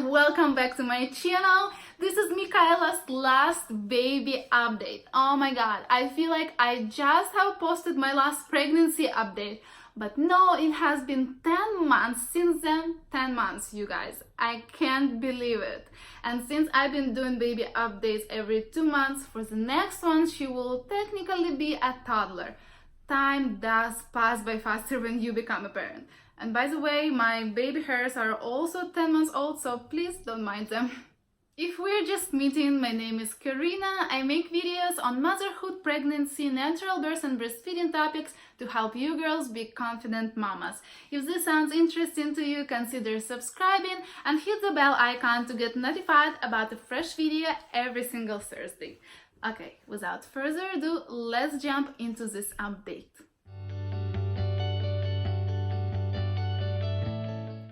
welcome back to my channel. This is Michaela's last baby update. Oh my god, I feel like I just have posted my last pregnancy update. But no, it has been 10 months since then. 10 months, you guys. I can't believe it. And since I've been doing baby updates every 2 months, for the next one she will technically be a toddler. Time does pass by faster when you become a parent. And by the way, my baby hairs are also 10 months old, so please don't mind them. If we're just meeting, my name is Karyna. I make videos on motherhood, pregnancy, natural birth and breastfeeding topics to help you girls be confident mamas. If this sounds interesting to you, consider subscribing and hit the bell icon to get notified about a fresh video every single Thursday. Okay, without further ado, let's jump into this update.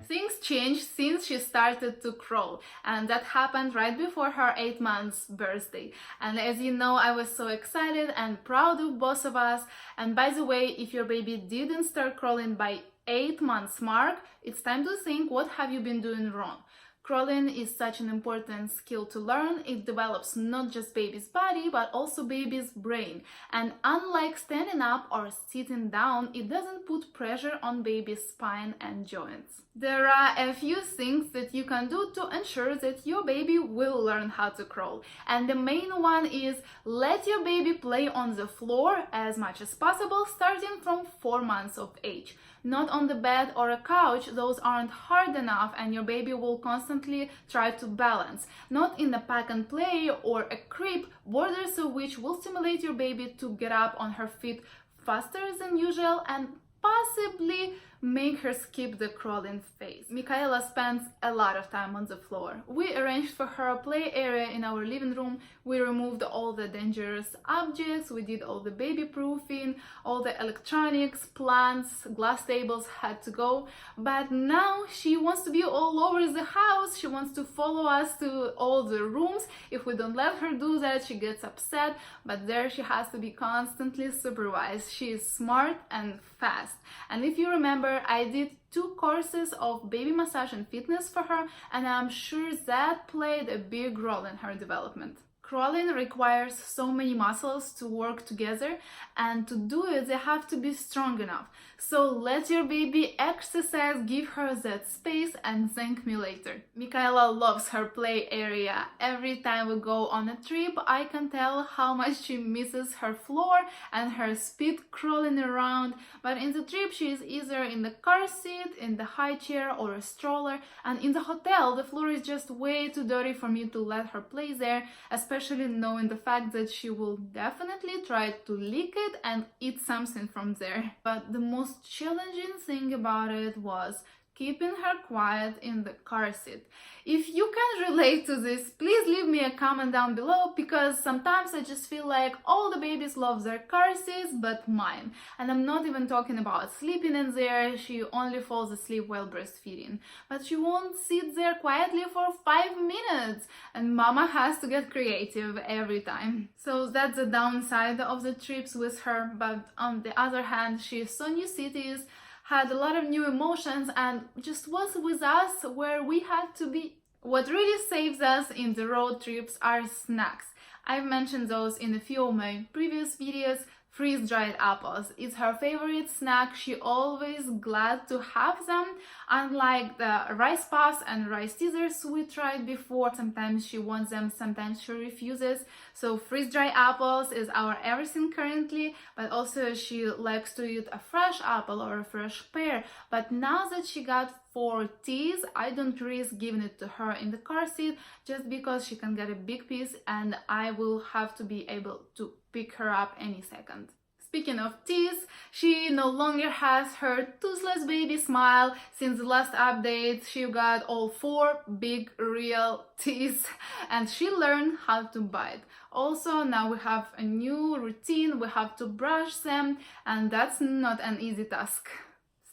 Things changed since she started to crawl, and that happened right before her 8 months birthday. And as you know, I was so excited and proud of both of us. And by the way, if your baby didn't start crawling by 8 months mark, it's time to think, what have you been doing wrong? Crawling is such an important skill to learn. It develops not just baby's body, but also baby's brain. And unlike standing up or sitting down, it doesn't put pressure on baby's spine and joints. There are a few things that you can do to ensure that your baby will learn how to crawl. And the main one is let your baby play on the floor as much as possible, starting from 4 months of age. Not on the bed or a couch, those aren't hard enough and your baby will constantly try to balance. Not in a pack and play or a crib, borders of which will stimulate your baby to get up on her feet faster than usual and possibly make her skip the crawling phase. Michaela spends a lot of time on the floor. We arranged for her a play area in our living room. We removed all the dangerous objects, we did all the baby proofing, all the electronics, plants, glass tables had to go. But now she wants to be all over the house. She wants to follow us to all the rooms. If we don't let her do that, she gets upset, but there she has to be constantly supervised. She is smart and fast. And if you remember, I did 2 courses of baby massage and fitness for her, and I'm sure that played a big role in her development. Crawling requires so many muscles to work together, and to do it they have to be strong enough. So let your baby exercise, give her that space, and thank me later. Michaela loves her play area. Every time we go on a trip, I can tell how much she misses her floor and her speed crawling around. But in the trip she is either in the car seat, in the high chair or a stroller, and in the hotel the floor is just way too dirty for me to let her play there, especially knowing the fact that she will definitely try to lick it and eat something from there. But the most challenging thing about it was keeping her quiet in the car seat. If you can relate to this, please leave me a comment down below, because sometimes I just feel like all the babies love their car seats but mine. And I'm not even talking about sleeping in there. She only falls asleep while breastfeeding, but she won't sit there quietly for 5 minutes, and mama has to get creative every time. So that's the downside of the trips with her. But on the other hand, she saw new cities, had a lot of new emotions, and just was with us where we had to be. What really saves us in the road trips are snacks. I've mentioned those in a few of my previous videos. Freeze-dried apples. It's her favorite snack. She always glad to have them. Unlike the rice puffs and rice teasers we tried before, sometimes she wants them, sometimes she refuses. So freeze-dried apples is our everything currently, but also she likes to eat a fresh apple or a fresh pear. But now that she got 4 teas, I don't risk giving it to her in the car seat, just because she can get a big piece and I will have to be able to pick her up any second. Speaking of teeth, she no longer has her toothless baby smile. Since the last update, she got all 4 big real teeth and she learned how to bite. Also, now we have a new routine. We have to brush them, and that's not an easy task.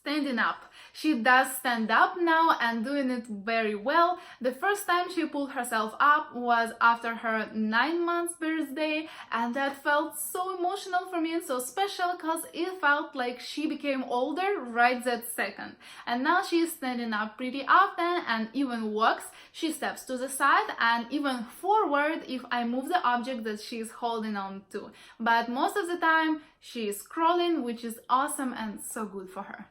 Standing up. She does stand up now and doing it very well. The first time she pulled herself up was after her 9-month birthday, and that felt so emotional for me and so special because it felt like she became older right that second. And now she's standing up pretty often and even walks. She steps to the side and even forward if I move the object that she's holding on to. But most of the time she is crawling, which is awesome and so good for her.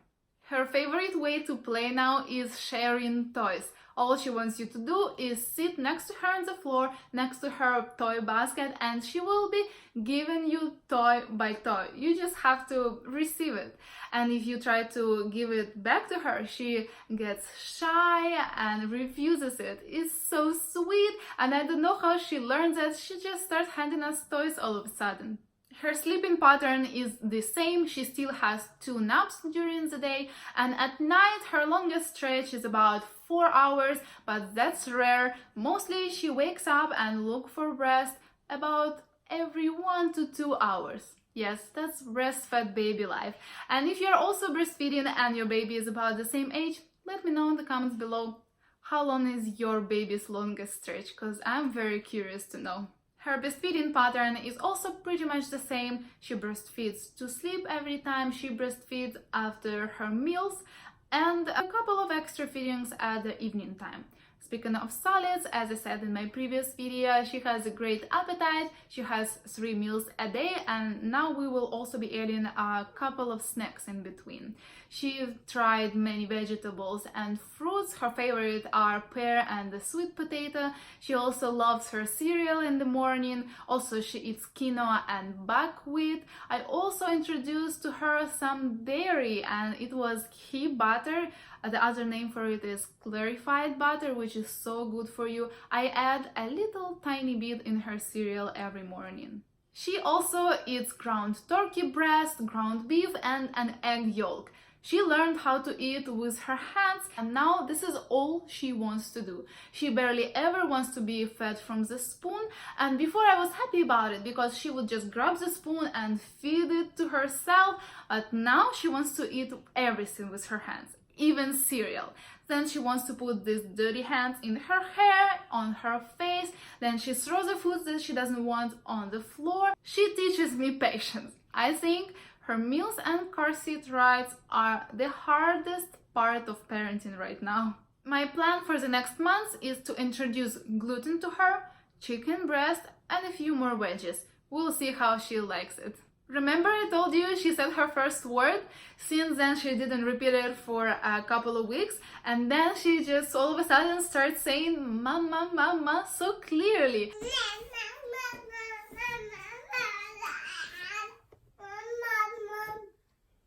Her favorite way to play now is sharing toys. All she wants you to do is sit next to her on the floor, next to her toy basket, and she will be giving you toy by toy. You just have to receive it. And if you try to give it back to her, she gets shy and refuses it. It's so sweet, and I don't know how she learns that. She just starts handing us toys all of a sudden. Her sleeping pattern is the same. She still has 2 naps during the day, and at night her longest stretch is about 4 hours, but that's rare. Mostly she wakes up and looks for breast about every 1 to 2 hours. Yes, that's breastfed baby life. And if you're also breastfeeding and your baby is about the same age, let me know in the comments below how long is your baby's longest stretch, because I'm very curious to know. Her breastfeeding pattern is also pretty much the same. She breastfeeds to sleep every time, she breastfeeds after her meals, and a couple of extra feedings at the evening time. Speaking of solids, as I said in my previous video, she has a great appetite. She has 3 meals a day, and now we will also be adding a couple of snacks in between. She tried many vegetables and fruits. Her favorite are pear and the sweet potato. She also loves her cereal in the morning. Also, she eats quinoa and buckwheat. I also introduced to her some dairy, and it was ghee butter. The other name for it is clarified butter, which is so good for you. I add a little tiny bit in her cereal every morning. She also eats ground turkey breast, ground beef, and an egg yolk. She learned how to eat with her hands, and now this is all she wants to do. She barely ever wants to be fed from the spoon, and before I was happy about it because she would just grab the spoon and feed it to herself, but now she wants to eat everything with her hands, even cereal. Then she wants to put these dirty hands in her hair, on her face, then she throws the food that she doesn't want on the floor. She teaches me patience. I think her meals and car seat rides are the hardest part of parenting right now. My plan for the next month is to introduce gluten to her, chicken breast, and a few more veggies. We'll see how she likes it. Remember I told you she said her first word? Since then she didn't repeat it for a couple of weeks, and then she just all of a sudden starts saying mama, mama so clearly.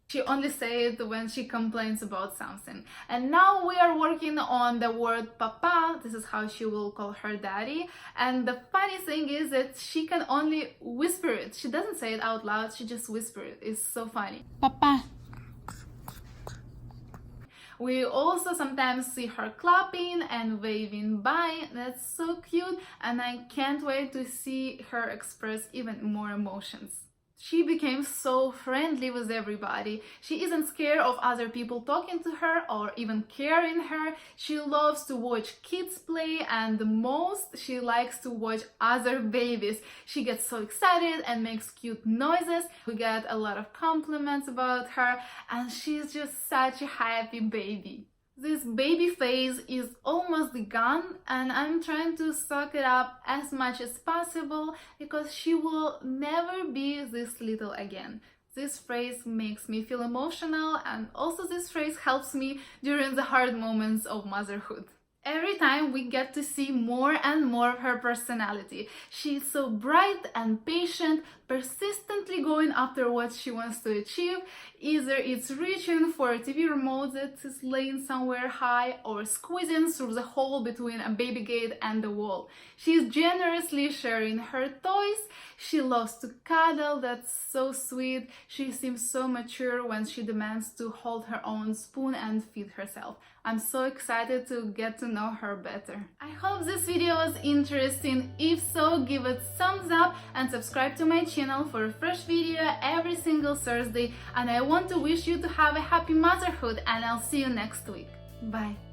She only says it when she complains about something. And now we are working on the word papa. This is how she will call her daddy. And the funny thing is that she can only whisper it. She doesn't say it out loud, she just whispers it. It's so funny. Papa. We also sometimes see her clapping and waving by. That's so cute, and I can't wait to see her express even more emotions. She became so friendly with everybody. She isn't scared of other people talking to her or even carrying her. She loves to watch kids play, and the most she likes to watch other babies. She gets so excited and makes cute noises. We get a lot of compliments about her, and she's just such a happy baby. This baby phase is almost gone, and I'm trying to suck it up as much as possible because she will never be this little again. This phrase makes me feel emotional, and also this phrase helps me during the hard moments of motherhood. Every time we get to see more and more of her personality. She's so bright and patient, persistently going after what she wants to achieve. Either it's reaching for a TV remote that is laying somewhere high or squeezing through the hole between a baby gate and the wall. She's generously sharing her toys. She loves to cuddle, that's so sweet. She seems so mature when she demands to hold her own spoon and feed herself. I'm so excited to get to know her better. I hope this video was interesting. If so, give it thumbs up and subscribe to my channel channel for a fresh video every single Thursday, and I want to wish you to have a happy motherhood, and I'll see you next week. Bye!